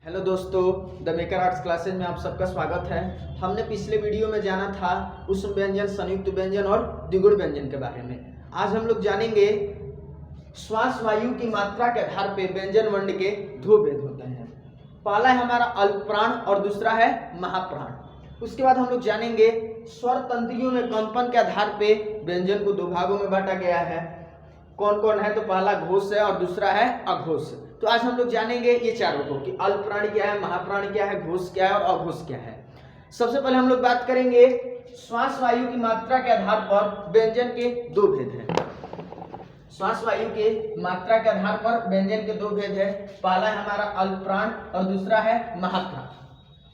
Hello दोस्तों, the maker arts classes में आप सबका स्वागत है। हमने पिछले वीडियो में जाना था उष्म व्यंजन, संयुक्त व्यंजन और द्विगुण व्यंजन के बारे में। आज हम लोग जानेंगे श्वास वायु की मात्रा के आधार पे व्यंजन वर्ण के दो भेद होते हैं। पहला है हमारा अल्पप्राण और दूसरा है महाप्राण। उसके बाद हम लोग जानेंगे स्वर तंत्रियों में कंपन के आधार पे व्यंजन को दो भागों में बांटा गया है। कौन कौन है? तो पहला घोष है और दूसरा है अघोष। तो आज हम लोग जानेंगे ये चारों को कि अल्पप्राण क्या है, महाप्राण क्या है, घोष क्या है और अघोष क्या है। सबसे पहले हम लोग बात करेंगे श्वास वायु की मात्रा के आधार पर व्यंजन के दो भेद हैं। श्वास वायु के मात्रा के आधार पर व्यंजन के दो भेद है। पहला है हमारा अल्पप्राण और दूसरा है महाप्राण।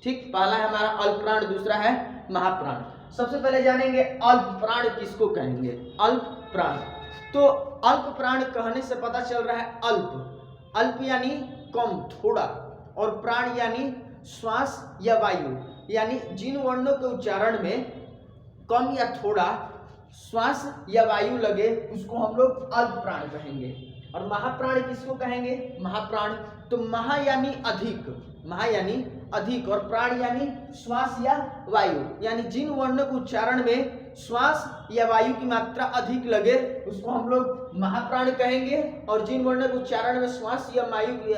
ठीक, पहला है हमारा अल्पप्राण, दूसरा है महाप्राण। सबसे पहले जानेंगे अल्पप्राण किसको कहेंगे। अल्पप्राण, तो अल्पप्राण कहने से पता चल रहा है अल्प। अल्प यानी कम, थोड़ा, और प्राण यानी श्वास या वायु, यानी जिन वर्णों के उच्चारण में कम या थोड़ा श्वास या वायु लगे उसको हम लोग अल्पप्राण कहेंगे। और महाप्राण किसको कहेंगे? महाप्राण, तो महा यानी अधिक, महा यानी अधिक, और प्राण यानी श्वास या वायु, यानी जिन वर्णों के उच्चारण में श्वास या वायु की मात्रा अधिक लगे उसको हम लोग महाप्राण कहेंगे, और जिन वर्णों के उच्चारण में श्वास या वायु की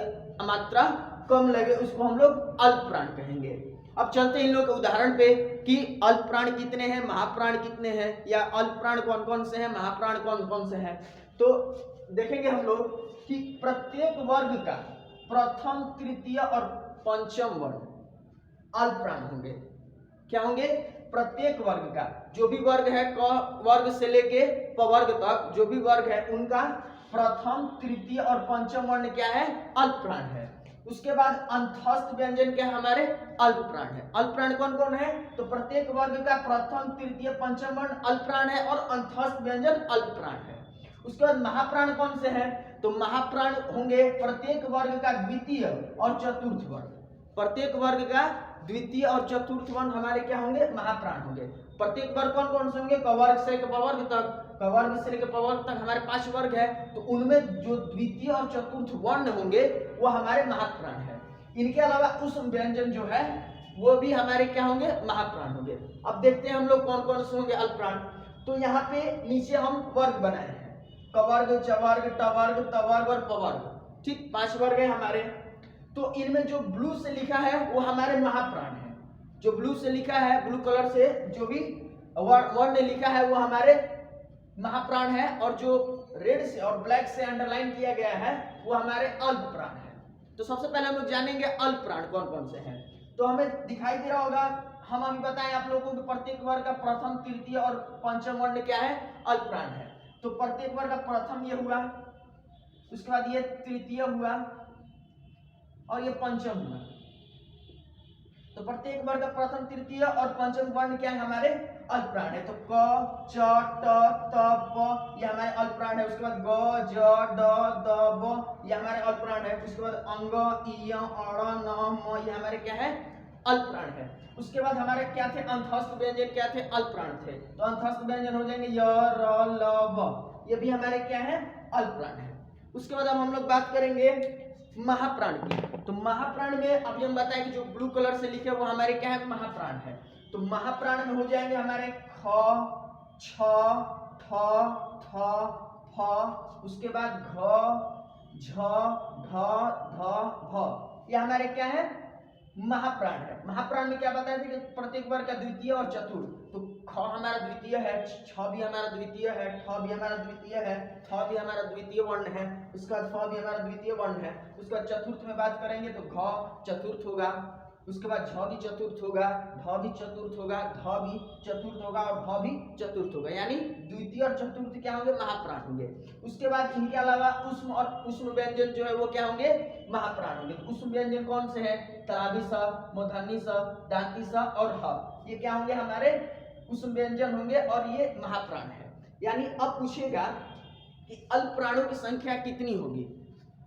मात्रा कम लगे उसको हम लोग अल्पप्राण कहेंगे। अब चलते हैं इन लोग के उदाहरण पे कि अल्पप्राण कितने हैं, महाप्राण कितने हैं, या अल्पप्राण कौन कौन से हैं, महाप्राण कौन कौन से हैं। तो देखेंगे हम लोग कि प्रत्येक वर्ग का प्रथम, तृतीय और पंचम वर्ण अल्पप्राण होंगे। क्या होंगे? प्रत्येक वर्ग का, जो भी वर्ग है, क वर्ग से लेके प वर्ग तक जो भी वर्ग है उनका प्रथम, तृतीय और पंचम वर्ण क्या है? अल्पप्राण है। उसके बाद अंतस्थ व्यंजन क्या हमारे? अल्पप्राण है। अल्पप्राण कौन कौन है? तो प्रत्येक वर्ग का प्रथम, तृतीय, पंचम वर्ण अल्पप्राण है और अंतस्थ व्यंजन अल्पप्राण है। उसके बाद महाप्राण कौन से हैं? तो महाप्राण होंगे प्रत्येक वर्ग का द्वितीय और चतुर्थ वर्ण। प्रत्येक वर्ग का द्वितीय और चतुर्थ वर्ण हमारे क्या होंगे? महाप्राण होंगे। प्रत्येक वर्ग कौन कौन से होंगे? कवर्ग से लेकर पवर्ग तक, कवर्ग से लेकर पवर्ग तक हमारे 5 वर्ग है, तो उनमें जो द्वितीय और चतुर्थ वर्ण होंगे वो हमारे महाप्राण है। इनके अलावा उष्म व्यंजन जो है वो भी हमारे क्या होंगे? महाप्राण होंगे। अब देखते हैं हम लोग कौन कौन से होंगे अल्पप्राण। तो यहाँ पे नीचे हम वर्ग बनाए हैं, कवर्ग, चवर्ग, टवर्ग, तवर्ग और पवर्ग। ठीक, 5 वर्ग है हमारे। तो इनमें जो ब्लू से लिखा है वो हमारे महाप्राण है। जो ब्लू से लिखा है, ब्लू कलर से जो भी वर्ण लिखा है वो हमारे महाप्राण है, और जो रेड से और ब्लैक से अंडरलाइन किया गया है वो हमारे अल्पप्राण है। तो सबसे पहले हम लोग जानेंगे अल्पप्राण कौन कौन से हैं। तो हमें दिखाई दे रहा होगा, हम अभी बताएं आप लोगों को प्रत्येक वर्ग का प्रथम, तृतीय और पंचम वर्ण क्या है? अल्पप्राण है। तो प्रत्येक वर्ग का प्रथम ये हुआ, उसके बाद ये तृतीय हुआ और ये पंचम हुआ। तो प्रत्येक वर्ग का प्रथम, तृतीय और पंचम वर्ण क्या है? हमारे अल्पप्राण है। तो क, च, ट, त, प ये हमारे अल्पप्राण है। उसके बाद ग, ज, ड, द, ब ये हमारे अल्पप्राण है। उसके बाद अंग, इ, अण, न, म ये हमारे क्या है? अल्पप्राण है। उसके बाद हमारे क्या थे? अंतस्थ व्यंजन क्या थे? अल्पप्राण थे। तो अंतस्थ व्यंजन हो जाएंगे य, र, ल, व, ये भी हमारे क्या है? अल्पप्राण है। उसके बाद अब हम लोग बात करेंगे महाप्राण की। तो महाप्राण में अभी हम बताएं कि जो ब्लू कलर से लिखे वो हमारे क्या है? महाप्राण है। तो महाप्राण में हो जाएंगे हमारे ख, छ, ठ, थ, फ, उसके बाद घ, झ, ढ, ध, भ ये हमारे क्या है? महाप्राण है। महाप्राण में क्या बताया था कि प्रत्येक वर्ग का द्वितीय और चतुर्थ। तो ख हमारा द्वितीय है, छ भी हमारा द्वितीय है, ठ भी हमारा द्वितीय है, थ भी हमारा द्वितीय वर्ण है, उसका फ भी हमारा द्वितीय वर्ण है। उसका चतुर्थ में बात करेंगे तो घ चतुर्थ होगा, उसके बाद झ भी चतुर्थ होगा, ढ भी चतुर्थ होगा, ध भी चतुर्थ होगा और भ भी चतुर्थ होगा, यानी द्वितीय और चतुर्थ क्या होंगे? महाप्राण होंगे। उसके बाद इनके अलावा उष्म और उष्म व्यंजन जो है वो क्या होंगे? महाप्राण होंगे। उष्म व्यंजन कौन से हैं? तराबी स, मूर्धन्य स, दांती स और ह ये क्या होंगे? हमारे उष्म व्यंजन होंगे और ये महाप्राण है। यानी अब पूछेगा कि अल्पप्राणों की संख्या कितनी होगी,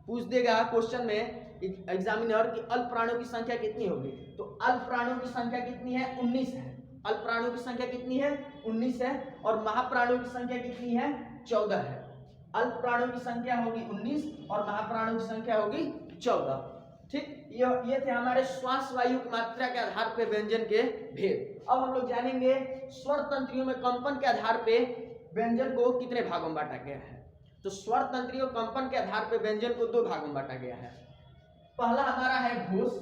पूछ देगा क्वेश्चन में एग्जामिनर कि अल्पप्राणों की संख्या कितनी होगी। तो अल्पप्राणों की संख्या कितनी है? 19 है। अल्पप्राणों की संख्या कितनी है? 19 है। और महाप्राणों की संख्या कितनी है? 14 है। अल्पप्राणों की संख्या होगी 19 और महाप्राणों की संख्या होगी 14। ठीक, ये थे हमारे श्वास वायु की मात्रा के आधार पे व्यंजन के भेद। अब हम लोग जानेंगे स्वर तंत्रियों में कंपन के आधार पे व्यंजन को कितने भागों में बांटा गया है। तो स्वर तंत्रियों कंपन के आधार पे व्यंजन को 2 भागों में बांटा गया है। पहला हमारा है घोष,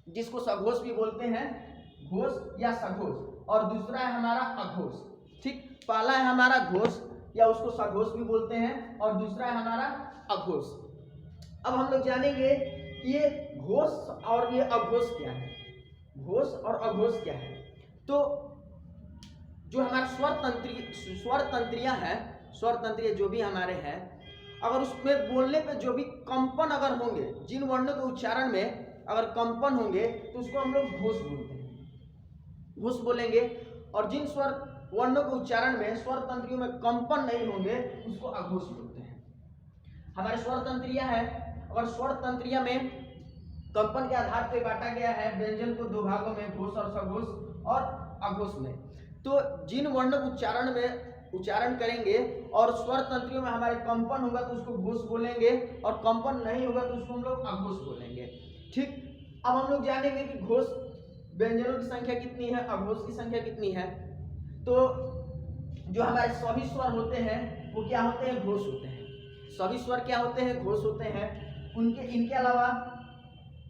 जिसको सघोष भी बोलते हैं, घोष या सघोष, और दूसरा है हमारा अघोष। ठीक, पहला है हमारा घोष या उसको सघोष भी बोलते हैं, और दूसरा है हमारा अघोष। अब हम लोग जानेंगे कि ये घोष और ये अघोष क्या है, घोष और अघोष क्या है। तो जो हमारा स्वर तंत्रियां हैं, स्वर तंत्रियां जो भी हमारे हैं, अगर उसमें बोलने पे जो भी कंपन अगर होंगे, जिन वर्णों के उच्चारण में अगर कंपन होंगे तो उसको हम लोग घोष बोलते हैं, घोष बोलेंगे। और जिन स्वर वर्णों के उच्चारण में स्वर तंत्रियों में कंपन नहीं होंगे उसको अघोष बोलते हैं। हमारे स्वर तंत्रियां है, अगर स्वर तंत्रियां में कंपन के आधार पर बांटा गया है व्यंजन को 2 भागों में, घोष और सघोष और अघोष में। तो जिन वर्णों के उच्चारण में उच्चारण करेंगे और स्वर तंत्रियों में हमारे कंपन होगा तो उसको घोष बोलेंगे, और कंपन नहीं होगा तो उसको हम लोग अघोष बोलेंगे। ठीक, अब हम लोग जानेंगे कि घोष व्यंजनों की संख्या कितनी है, अघोष की संख्या कितनी है। तो जो हमारे सभी स्वर होते हैं वो क्या होते हैं, घोष होते हैं। सभी स्वर क्या होते हैं, घोष होते हैं। इनके अलावा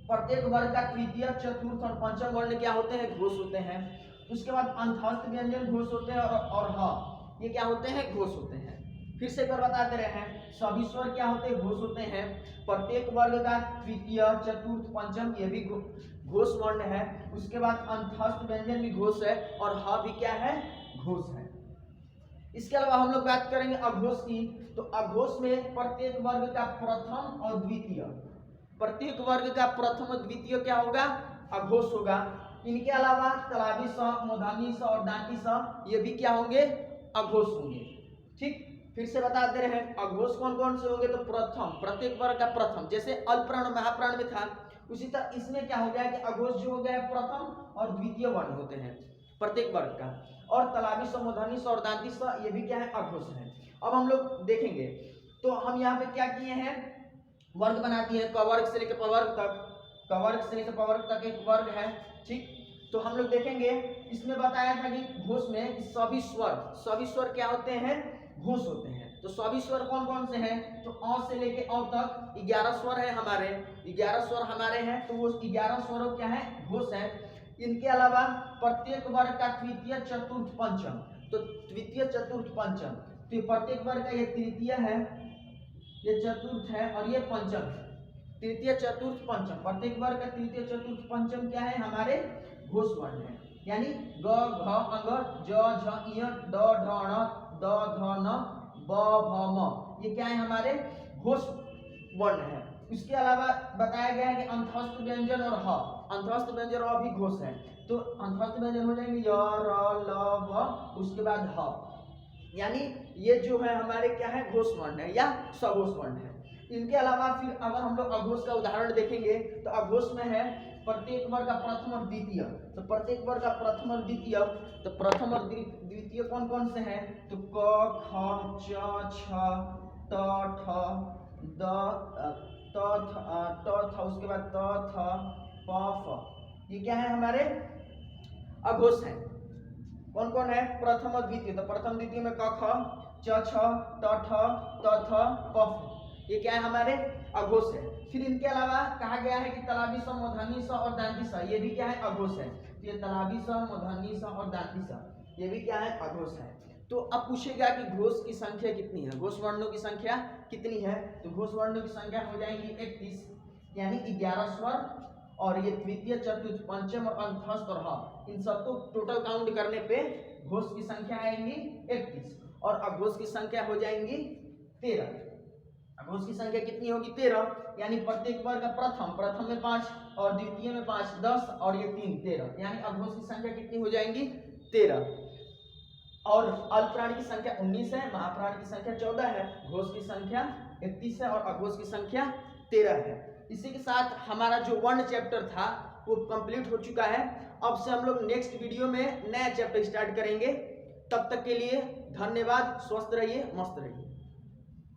प्रत्येक वर्ग का तृतीय, चतुर्थ और पंचम वर्ण क्या होते हैं, घोष होते हैं। उसके बाद अंतस्थ व्यंजन घोष होते हैं, और ह ये क्या होते हैं, घोष होते हैं। फिर से एक बार बताते रहे हैं, सभी स्वर क्या होते हैं, घोष होते हैं। प्रत्येक वर्ग का तृतीय, चतुर्थ, पंचम ये भी घोष वर्ण है। उसके बाद अंतस्थ व्यंजन भी घोष है, और ह भी क्या है, घोष है। इसके अलावा हम लोग बात करेंगे अघोष की। तो अघोष में प्रत्येक वर्ग का प्रथम और द्वितीय, प्रत्येक वर्ग का प्रथम और द्वितीय क्या होगा, अघोष होगा। इनके अलावा तलावी स, मूर्धन्य स और दांती स ये भी क्या होंगे, अघोष होंगे। ठीक, फिर से बता दे रहे हैं अघोष कौन कौन से होंगे। तो प्रथम, प्रत्येक वर्ग का प्रथम, जैसे अल्पप्राण और महाप्राण में था, उसी तरह इसमें क्या हो गया कि अघोष जो हो गया है प्रथम और द्वितीय वर्ण होते हैं प्रत्येक वर्ग का। और तलावी स, मूर्धन्य स और दांती स ये भी क्या है, अघोष है। अब हम लोग देखेंगे तो हम यहाँ पे क्या किए हैं, वर्ग बना दिए हैं। कवर्ग से लेकर पवर्ग तक, कवर्ग से लेकर पवर्ग तक एक वर्ग है। ठीक, तो हम लोग देखेंगे इसमें बताया था कि घोष में सभी स्वर क्या होते हैं, घोष होते हैं। तो सभी स्वर कौन कौन से हैं, तो अ से लेके अ तक 11 स्वर है हमारे, 11 स्वर हमारे हैं। तो वो 11 स्वरों क्या है, घोष है। इनके अलावा प्रत्येक वर्ग का तृतीय, चतुर्थ, पंचम, तो तृतीय, चतुर्थ, पंचम, तो प्रत्येक वर्ग का ये तृतीय है, ये चतुर्थ है और ये पंचम है। तृतीय, चतुर्थ, पंचम, प्रत्येक वर्ग का तृतीय, चतुर्थ, पंचम क्या है, हमारे घोष वर्ण है। यानी ग, घ, अंग, ज, झ, इ, ड, ढ, ण, द, ध, न, ब, भ, म ये क्या है, हमारे घोष वर्ण है। इसके अलावा बताया गया है कि अंतस्थ व्यंजन और ह, अंतस्थ व्यंजन और भी घोष है। तो अंतस्थ व्यंजन हो जाएंगे य, र, ल, व, उसके बाद ह, यानी ये जो है हमारे क्या है, घोष वर्ण है या सघोष वर्ण है। इनके अलावा फिर अगर हम लोग अघोष का उदाहरण देखेंगे तो अघोष में है प्रत्येक वर्ग का प्रथम और द्वितीय। तो प्रत्येक वर्ग का प्रथम और द्वितीय, तो प्रथम और द्वितीय कौन कौन से हैं, तो क, ख, च, छ, त, ठ, द, त, थ, उसके बाद त, थ, प, फ ये क्या है, हमारे अघोष है। कौन कौन है, प्रथम और द्वितीय। तो प्रथम द्वितीय में क, ख, च, छ, त, ठ, त, थ, प, फ ये क्या है, हमारे अघोष है। फिर इनके अलावा कहा गया है कि तलावी स, मूर्धन्य स और दांती स ये भी क्या है, अघोष है। तो ये तलावी स, मूर्धन्य स और दांती स ये भी क्या है, अघोष है। तो अब पूछेगा कि घोष की संख्या कितनी है, घोष वर्णों की संख्या कितनी है। तो घोष वर्णों की संख्या हो जाएंगी 31, यानी 11 स्वर, और ये तृतीय, चतुर्थ, पंचम और अंतस्थ और ह इन सबको टोटल काउंट करने पे घोष की संख्या आएंगी 31, और अघोष की संख्या हो जाएंगी 13। अघोष की संख्या कितनी होगी, 13, यानी प्रत्येक वर्ग का प्रथम में 5 और द्वितीय में 5, 10 और ये 3, 13, यानी अघोष की संख्या कितनी हो जाएंगी, 13। और अल्पप्राण की संख्या 19 है, महाप्राण की संख्या 14 है, घोष की संख्या 31 है और अघोष की संख्या 13 है। इसी के साथ हमारा जो वर्ण चैप्टर था वो कंप्लीट हो चुका है। अब से हम लोग नेक्स्ट वीडियो में नया चैप्टर स्टार्ट करेंगे। तब तक के लिए धन्यवाद, स्वस्थ रहिए, मस्त रहिए।